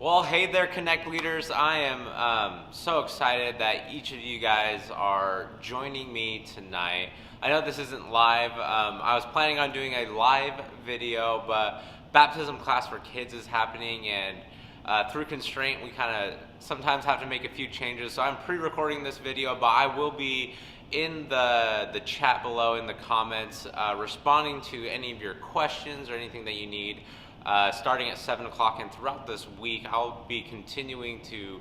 Well, hey there, Konnect leaders. I am so excited that each of you guys are joining me tonight. I know this isn't live. I was planning on doing a live video, but baptism class for kids is happening, and through constraint, we kind of sometimes have to make a few changes. So I'm pre-recording this video, but I will be in the chat below in the comments responding to any of your questions or anything that you need. Starting at 7 o'clock and throughout this week, I'll be continuing to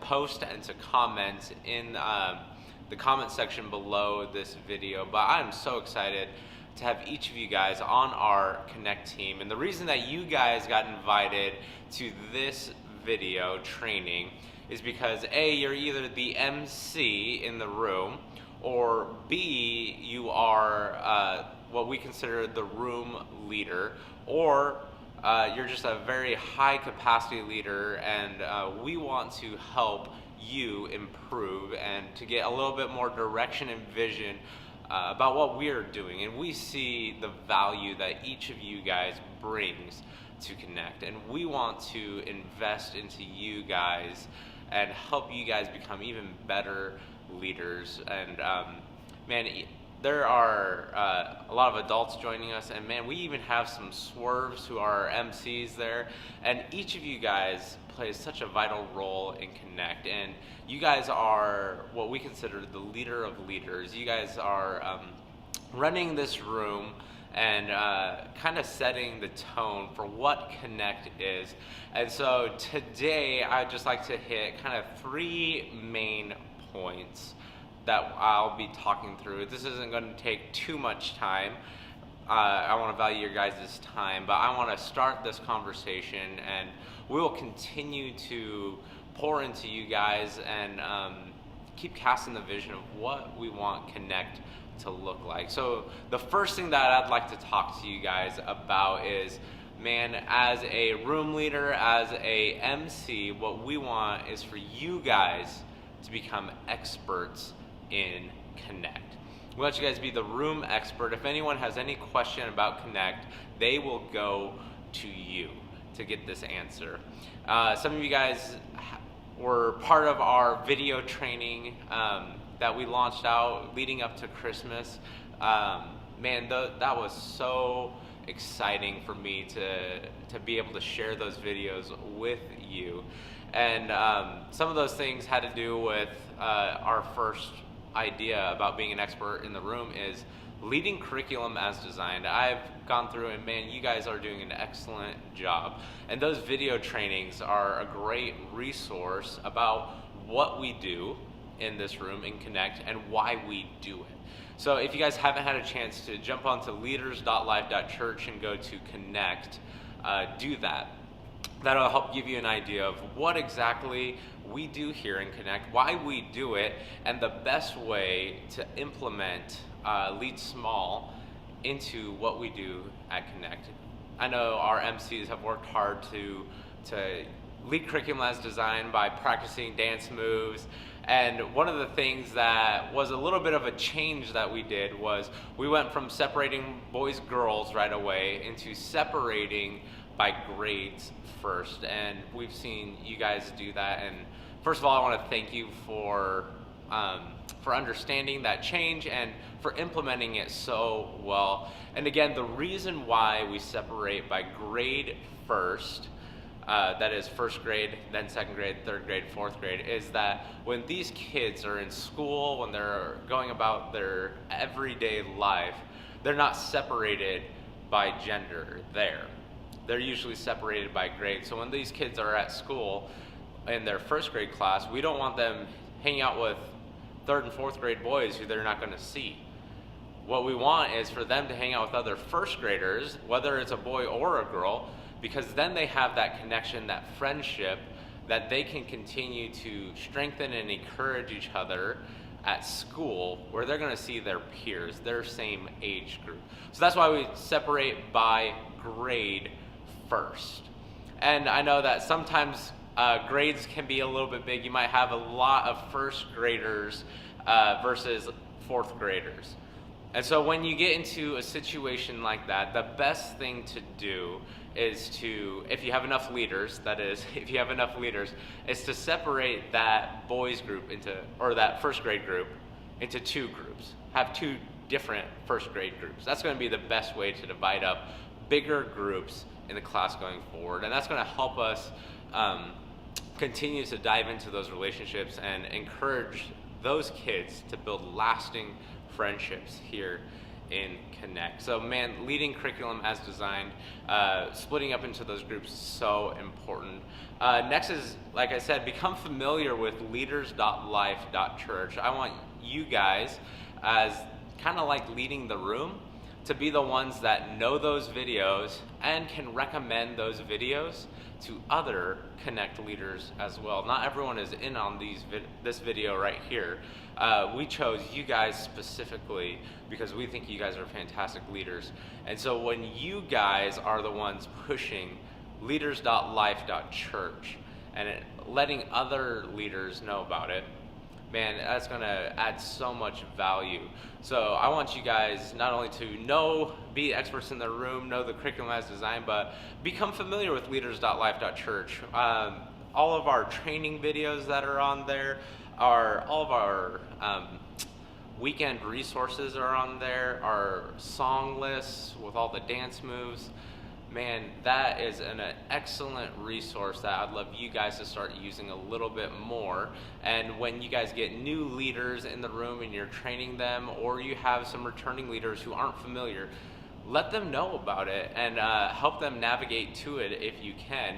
post and to comment in the comment section below this video. But I'm so excited to have each of you guys on our Konnect team. And the reason that you guys got invited to this video training is because A, you're either the MC in the room, or B, you are what we consider the room leader, or you're just a very high capacity leader, and we want to help you improve and to get a little bit more direction and vision about what we're doing. And we see the value that each of you guys brings to Konnect, and we want to invest into you guys and help you guys become even better leaders. And man, there are a lot of adults joining us, and man, we even have some swerves who are MCs there, and each of you guys plays such a vital role in Konnect, and you guys are what we consider the leader of leaders. You guys are running this room and kind of setting the tone for what Konnect is. And so today I'd just like to hit kind of 3 main points that I'll be talking through. This isn't going to take too much time. I want to value your guys' time, but I want to start this conversation, and we will continue to pour into you guys and keep casting the vision of what we want Konnect to look like. So the first thing that I'd like to talk to you guys about is, man, as a room leader, as a MC, what we want is for you guys to become experts in Konnect. We want you guys to be the room expert. If anyone has any question about Konnect, they will go to you to get this answer. Some of you guys were part of our video training that we launched out leading up to Christmas. Man, that was so exciting for me to be able to share those videos with you. And some of those things had to do with our first idea about being an expert in the room is leading curriculum as designed. I've gone through, and man, you guys are doing an excellent job. And those video trainings are a great resource about what we do in this room in Konnect and why we do it. So if you guys haven't had a chance to jump onto leaders.life.church and go to Konnect, do that. That'll help give you an idea of what exactly we do here in Konnect, why we do it, and the best way to implement Lead Small into what we do at Konnect. I know our MCs have worked hard to lead curriculum as designed by practicing dance moves. And one of the things that was a little bit of a change that we did was we went from separating boys girls right away into separating by grades first, and we've seen you guys do that. And first of all, I want to thank you for understanding that change and for implementing it so well. And again, the reason why we separate by grade first, that is first grade, then second grade, third grade, fourth grade, is that when these kids are in school, when they're going about their everyday life, they're not separated by gender there. They're usually separated by grade. So when these kids are at school in their first grade class, we don't want them hanging out with third and fourth grade boys who they're not going to see. What we want is for them to hang out with other first graders, whether it's a boy or a girl, because then they have that connection, that friendship, that they can continue to strengthen and encourage each other at school, where they're going to see their peers, their same age group. So that's why we separate by grade first. And I know that sometimes grades can be a little bit big. You might have a lot of first graders versus fourth graders. And so when you get into a situation like that, the best thing to do is to, if you have enough leaders, that is, if you have enough leaders, is to separate that boys group into, or that first grade group into two groups. Have two different first grade groups. That's going to be the best way to divide up bigger groups in the class going forward. And that's going to help us continue to dive into those relationships and encourage those kids to build lasting friendships here in Konnect. So man, leading curriculum as designed, splitting up into those groups is so important. Next is, like I said, become familiar with leaders.life.church. I want you guys, as kind of like leading the room, to be the ones that know those videos and can recommend those videos to other Konnect leaders as well. Not everyone is in on this video right here. We chose you guys specifically because we think you guys are fantastic leaders. And so when you guys are the ones pushing leaders.life.church and letting other leaders know about it, man, that's gonna add so much value. So I want you guys not only to be experts in the room, know the curriculum as designed, but become familiar with leaders.life.church. All of our training videos that are on there, all of our weekend resources are on there, our song lists with all the dance moves. Man, that is an excellent resource that I'd love you guys to start using a little bit more. And when you guys get new leaders in the room and you're training them, or you have some returning leaders who aren't familiar, let them know about it and help them navigate to it if you can,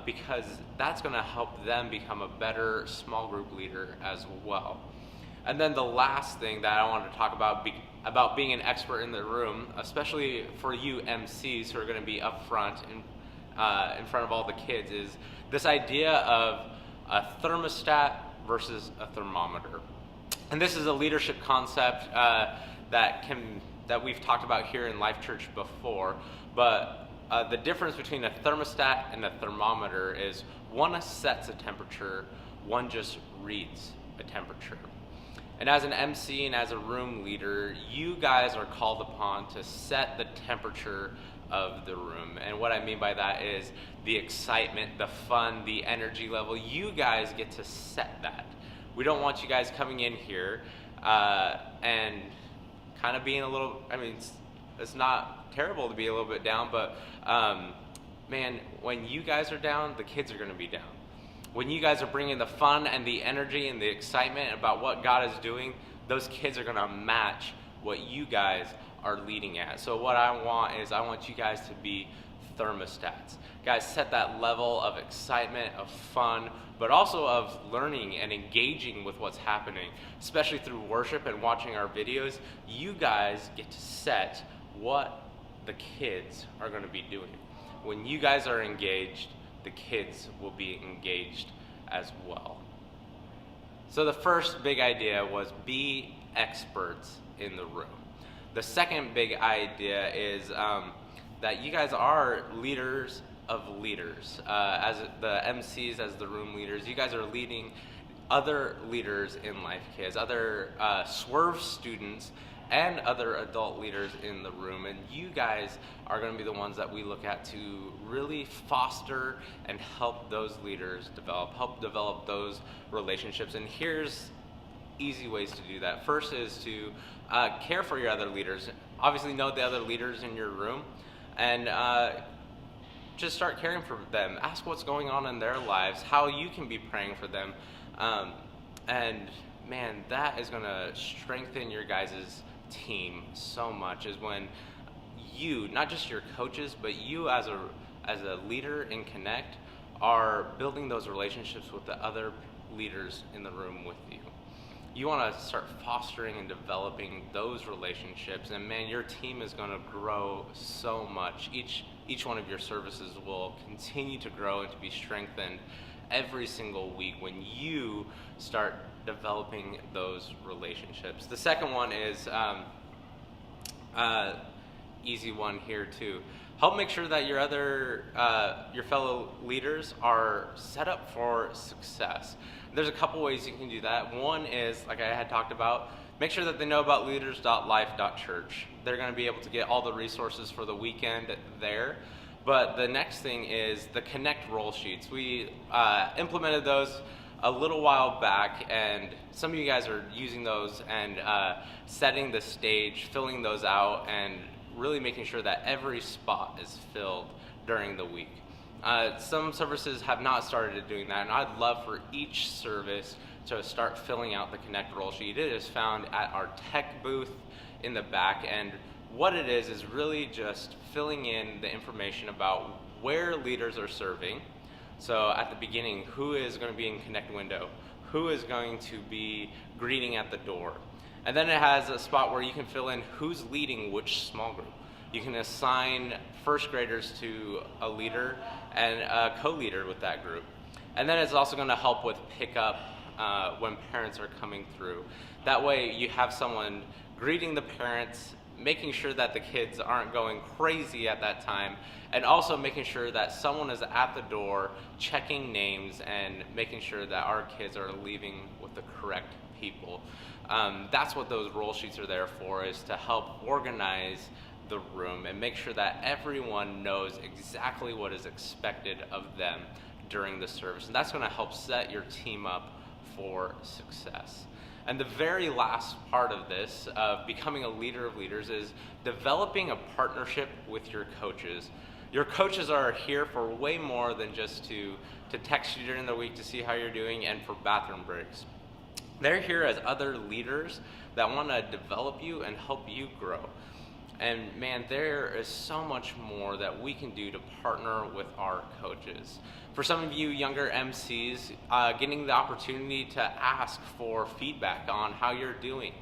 because that's going to help them become a better small group leader as well. And then the last thing that I wanted to talk about being an expert in the room, especially for you MCs who are going to be up front in front of all the kids, is this idea of a thermostat versus a thermometer. And this is a leadership concept that we've talked about here in Life Church before, but the difference between a thermostat and a thermometer is one sets a temperature, one just reads a temperature. And as an MC and as a room leader, you guys are called upon to set the temperature of the room. And what I mean by that is the excitement, the fun, the energy level. You guys get to set that. We don't want you guys coming in here and kind of being a little, it's not terrible to be a little bit down, but man, when you guys are down, the kids are going to be down. When you guys are bringing the fun and the energy and the excitement about what God is doing, those kids are going to match what you guys are leading at. So what I want you guys to be thermostats. Guys, set that level of excitement, of fun, but also of learning and engaging with what's happening, especially through worship and watching our videos. You guys get to set what the kids are going to be doing. When you guys are engaged, the kids will be engaged as well. So the first big idea was be experts in the room. The second big idea is that you guys are leaders of leaders. As the MCs, as the room leaders, you guys are leading other leaders in Life Kids, other Swerve students, and other adult leaders in the room. And you guys are going to be the ones that we look at to really foster and help those leaders help develop those relationships. And here's easy ways to do that. First is to care for your other leaders. Obviously know the other leaders in your room and just start caring for them. Ask what's going on in their lives, how you can be praying for them. And man, that is going to strengthen your guys' team so much, is when you, not just your coaches, but you as a leader in Konnect are building those relationships with the other leaders in the room with you. You want to start fostering and developing those relationships, and man, your team is going to grow so much. Each one of your services will continue to grow and to be strengthened every single week when you start developing those relationships. The second one is easy one here too. Help make sure that your fellow leaders are set up for success. There's a couple ways you can do that. One is, like I had talked about, make sure that they know about leaders.life.church. They're going to be able to get all the resources for the weekend there. But the next thing is the Konnect roll sheets. We implemented those a little while back, and some of you guys are using those and setting the stage, filling those out, and really making sure that every spot is filled during the week. Some services have not started doing that, and I'd love for each service to start filling out the Konnect roll sheet. It is found at our tech booth in the back, and what it is really just filling in the information about where leaders are serving. So at the beginning, who is going to be in Konnect window? Who is going to be greeting at the door? And then it has a spot where you can fill in who's leading which small group. You can assign first graders to a leader and a co-leader with that group. And then it's also going to help with pickup when parents are coming through. That way you have someone greeting the parents, making sure that the kids aren't going crazy at that time, and also making sure that someone is at the door checking names and making sure that our kids are leaving with the correct people. That's what those roll sheets are there for, is to help organize the room and make sure that everyone knows exactly what is expected of them during the service. And that's going to help set your team up for success. And the very last part of this, of becoming a leader of leaders, is developing a partnership with your coaches. Your coaches are here for way more than just to text you during the week to see how you're doing and for bathroom breaks. They're here as other leaders that want to develop you and help you grow. And man, there is so much more that we can do to partner with our coaches. For some of you younger MCs, getting the opportunity to ask for feedback on how you're doing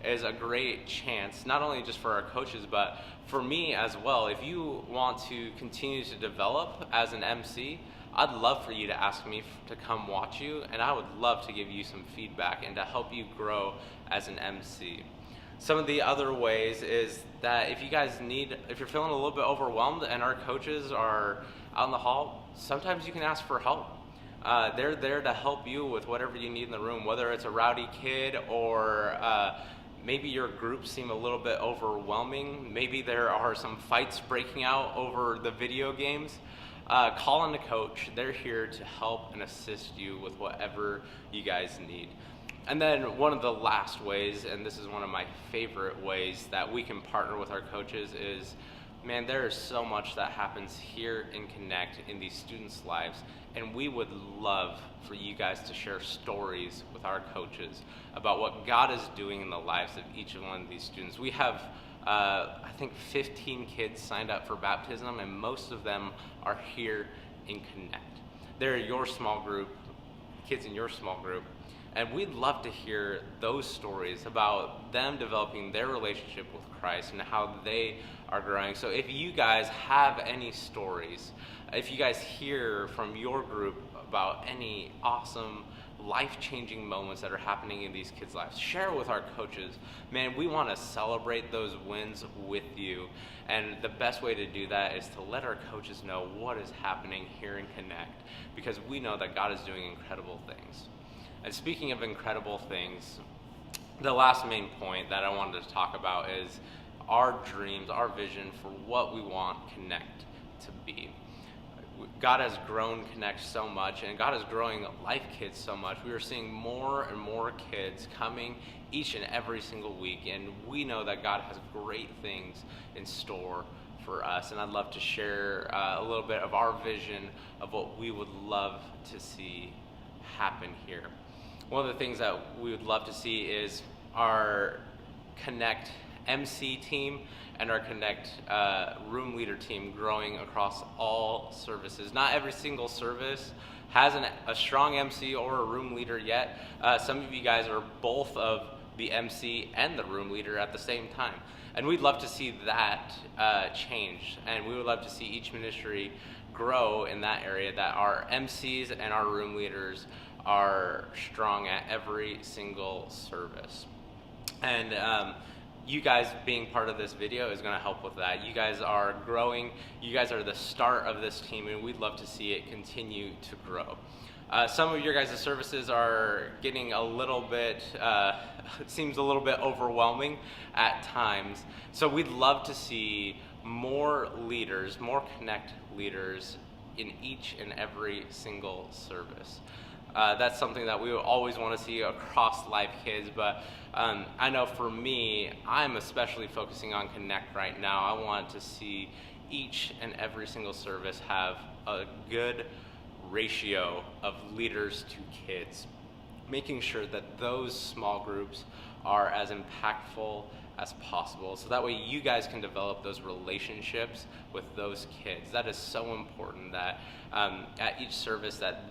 is a great chance, not only just for our coaches, but for me as well. If you want to continue to develop as an MC, I'd love for you to ask me to come watch you, and I would love to give you some feedback and to help you grow as an MC. Some of the other ways is that if you're feeling a little bit overwhelmed and our coaches are out in the hall, sometimes you can ask for help. They're there to help you with whatever you need in the room, whether it's a rowdy kid or maybe your groups seem a little bit overwhelming. Maybe there are some fights breaking out over the video games. Call on the coach. They're here to help and assist you with whatever you guys need. And then one of the last ways, and this is one of my favorite ways that we can partner with our coaches, is, man, there is so much that happens here in Konnect in these students' lives, and we would love for you guys to share stories with our coaches about what God is doing in the lives of each one of these students. We have, I think, 15 kids signed up for baptism, and most of them are here in Konnect. They're your small group, kids in your small group. And we'd love to hear those stories about them developing their relationship with Christ and how they are growing. So if you guys have any stories, if you guys hear from your group about any awesome, life-changing moments that are happening in these kids' lives, share it with our coaches. Man, we want to celebrate those wins with you. And the best way to do that is to let our coaches know what is happening here in Konnect, because we know that God is doing incredible things. And speaking of incredible things, the last main point that I wanted to talk about is our dreams, our vision for what we want Konnect to be. God has grown Konnect so much, and God is growing Life Kids so much. We are seeing more and more kids coming each and every single week, and we know that God has great things in store for us. And I'd love to share a little bit of our vision of what we would love to see happen here. One of the things that we would love to see is our Konnect MC team and our Konnect room leader team growing across all services. Not every single service has a strong MC or a room leader yet. Some of you guys are both of the MC and the room leader at the same time. And we'd love to see that change. And we would love to see each ministry grow in that area, that our MCs and our room leaders are strong at every single service. And you guys being part of this video is going to help with that. You guys are growing. You guys are the start of this team, and we'd love to see it continue to grow. Some of your guys' services are getting a little bit, it seems a little bit overwhelming at times. So we'd love to see more leaders, more Konnect leaders in each and every single service. That's something that we always want to see across Life Kids, but I know for me, I'm especially focusing on Konnect right now. I want to see each and every single service have a good ratio of leaders to kids, making sure that those small groups are as impactful as possible, so that way you guys can develop those relationships with those kids. That is so important, that at each service that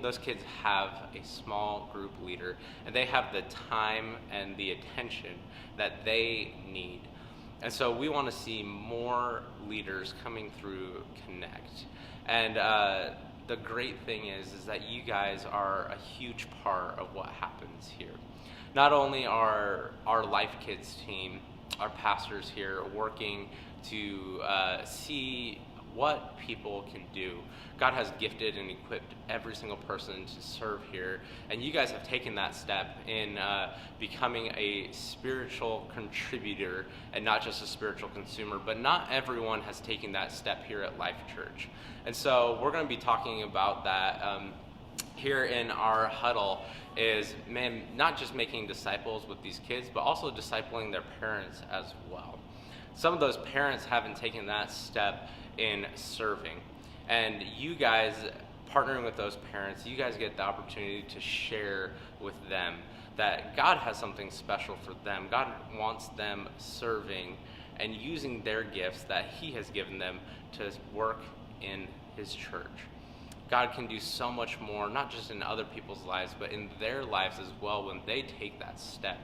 those kids have a small group leader and they have the time and the attention that they need. And so we want to see more leaders coming through Konnect. And the great thing is that you guys are a huge part of what happens here. Not only are our Life Kids team, our pastors here, working to see what people can do. God has gifted and equipped every single person to serve here, and you guys have taken that step in becoming a spiritual contributor and not just a spiritual consumer. But not everyone has taken that step here at Life Church, and so we're going to be talking about that here in our huddle. Is not just making disciples with these kids, but also discipling their parents as well. Some of those parents haven't taken that step in serving, and you guys partnering with those parents, you guys get the opportunity to share with them that God has something special for them. God wants them serving and using their gifts that He has given them to work in His church. God can do so much more, not just in other people's lives, but in their lives as well when they take that step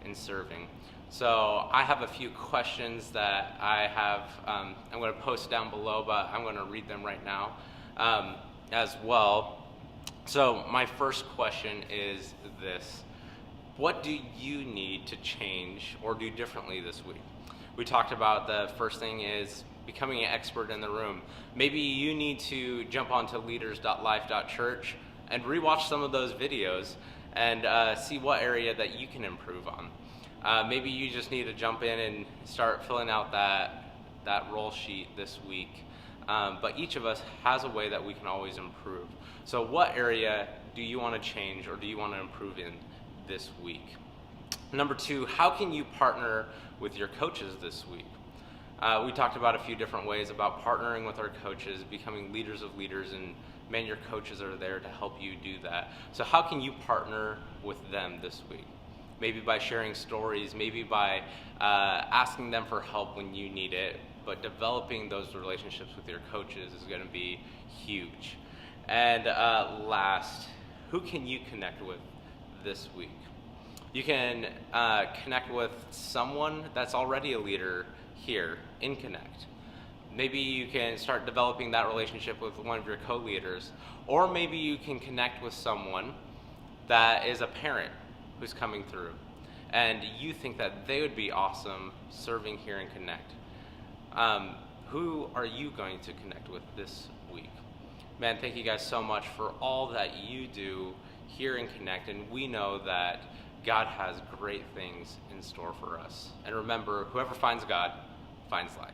in serving. So I have a few questions that I have, I'm going to post down below, but I'm going to read them right now as well. So my first question is this: what do you need to change or do differently this week? We talked about the first thing is becoming an expert in the room. Maybe you need to jump onto leaders.life.church and rewatch some of those videos and see what area that you can improve on. Maybe you just need to jump in and start filling out that roll sheet this week. But each of us has a way that we can always improve. So what area do you want to change or do you want to improve in this week? Number two, how can you partner with your coaches this week? We talked about a few different ways about partnering with our coaches, becoming leaders of leaders, and man, your coaches are there to help you do that. So how can you partner with them this week? Maybe by sharing stories, maybe by asking them for help when you need it, but developing those relationships with your coaches is going to be huge. And last, who can you connect with this week? You can connect with someone that's already a leader here in Konnect. Maybe you can start developing that relationship with one of your co-leaders, or maybe you can connect with someone that is a parent who's coming through and you think that they would be awesome serving here in Konnect. Who are you going to connect with this week? Man, thank you guys so much for all that you do here in Konnect, and we know that God has great things in store for us. And remember, whoever finds God finds life.